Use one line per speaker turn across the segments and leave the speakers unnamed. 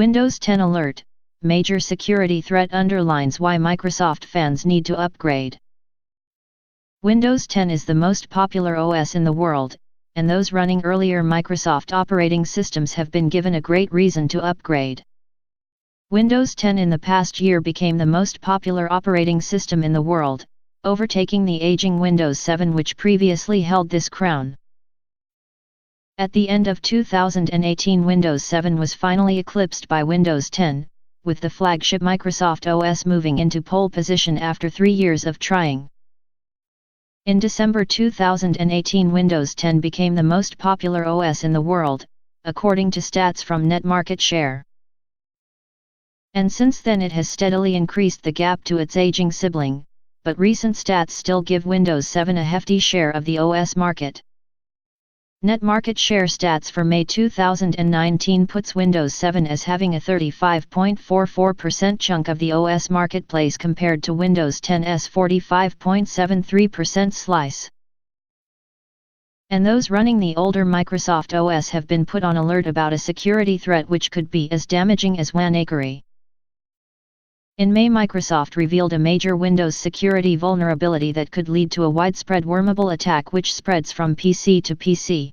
Windows 10 alert, major security threat underlines why Microsoft fans need to upgrade. Windows 10 is the most popular OS in the world, and those running earlier Microsoft operating systems have been given a great reason to upgrade. Windows 10 in the past year became the most popular operating system in the world, overtaking the aging Windows 7 which previously held this crown. At the end of 2018, Windows 7 was finally eclipsed by Windows 10, with the flagship Microsoft OS moving into pole position after 3 years of trying. In December 2018, Windows 10 became the most popular OS in the world, according to stats from NetMarketShare. And since then it has steadily increased the gap to its aging sibling, but recent stats still give Windows 7 a hefty share of the OS market. NetMarketShare stats for May 2019 puts Windows 7 as having a 35.44% chunk of the OS marketplace compared to Windows 10's 45.73% slice. And those running the older Microsoft OS have been put on alert about a security threat which could be as damaging as WannaCry. In May, Microsoft revealed a major Windows security vulnerability that could lead to a widespread wormable attack which spreads from PC to PC.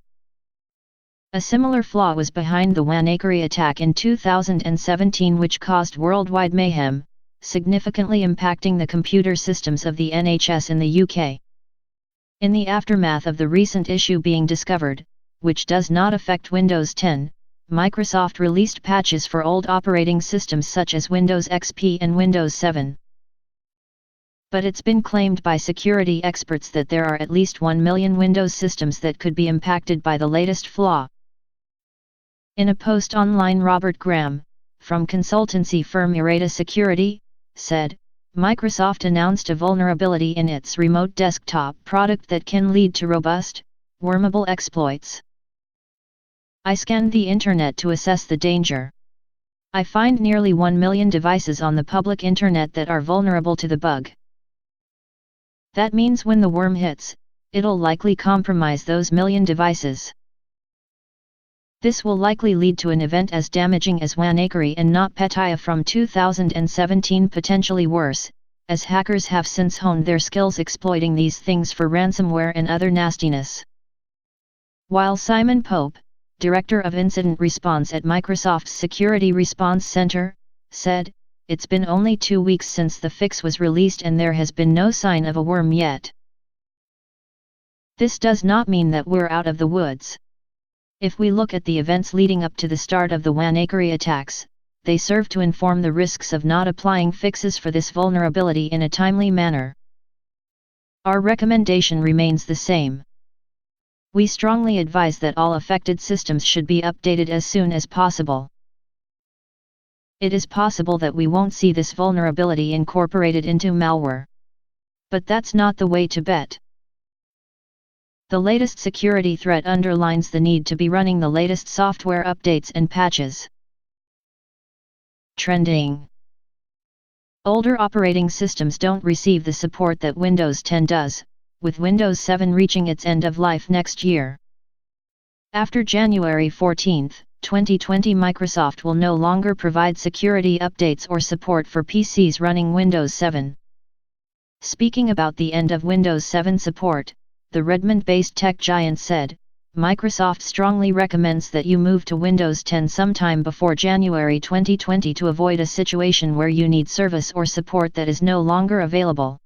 A similar flaw was behind the WannaCry attack in 2017 which caused worldwide mayhem, significantly impacting the computer systems of the NHS in the UK. In the aftermath of the recent issue being discovered, which does not affect Windows 10, Microsoft released patches for old operating systems such as Windows XP and Windows 7. But it's been claimed by security experts that there are at least 1 million Windows systems that could be impacted by the latest flaw. In a post online, Robert Graham, from consultancy firm Errata Security, said, Microsoft announced a vulnerability in its remote desktop product that can lead to robust, wormable exploits. I scanned the internet to assess the danger. I find nearly 1 million devices on the public internet that are vulnerable to the bug. That means when the worm hits, it'll likely compromise those million devices. This will likely lead to an event as damaging as WannaCry and NotPetya from 2017, potentially worse, as hackers have since honed their skills exploiting these things for ransomware and other nastiness. While Simon Pope, Director of Incident Response at Microsoft's Security Response Center, said, "It's been only 2 weeks since the fix was released and there has been no sign of a worm yet. This does not mean that we're out of the woods. If we look at the events leading up to the start of the WannaCry attacks, they serve to inform the risks of not applying fixes for this vulnerability in a timely manner. Our recommendation remains the same. We strongly advise that all affected systems should be updated as soon as possible. It is possible that we won't see this vulnerability incorporated into malware. But that's not the way to bet. The latest security threat underlines the need to be running the latest software updates and patches." Trending. Older operating systems don't receive the support that Windows 10 does, with Windows 7 reaching its end of life next year. After January 14, 2020, Microsoft will no longer provide security updates or support for PCs running Windows 7. Speaking about the end of Windows 7 support, the Redmond-based tech giant said, "Microsoft strongly recommends that you move to Windows 10 sometime before January 2020 to avoid a situation where you need service or support that is no longer available."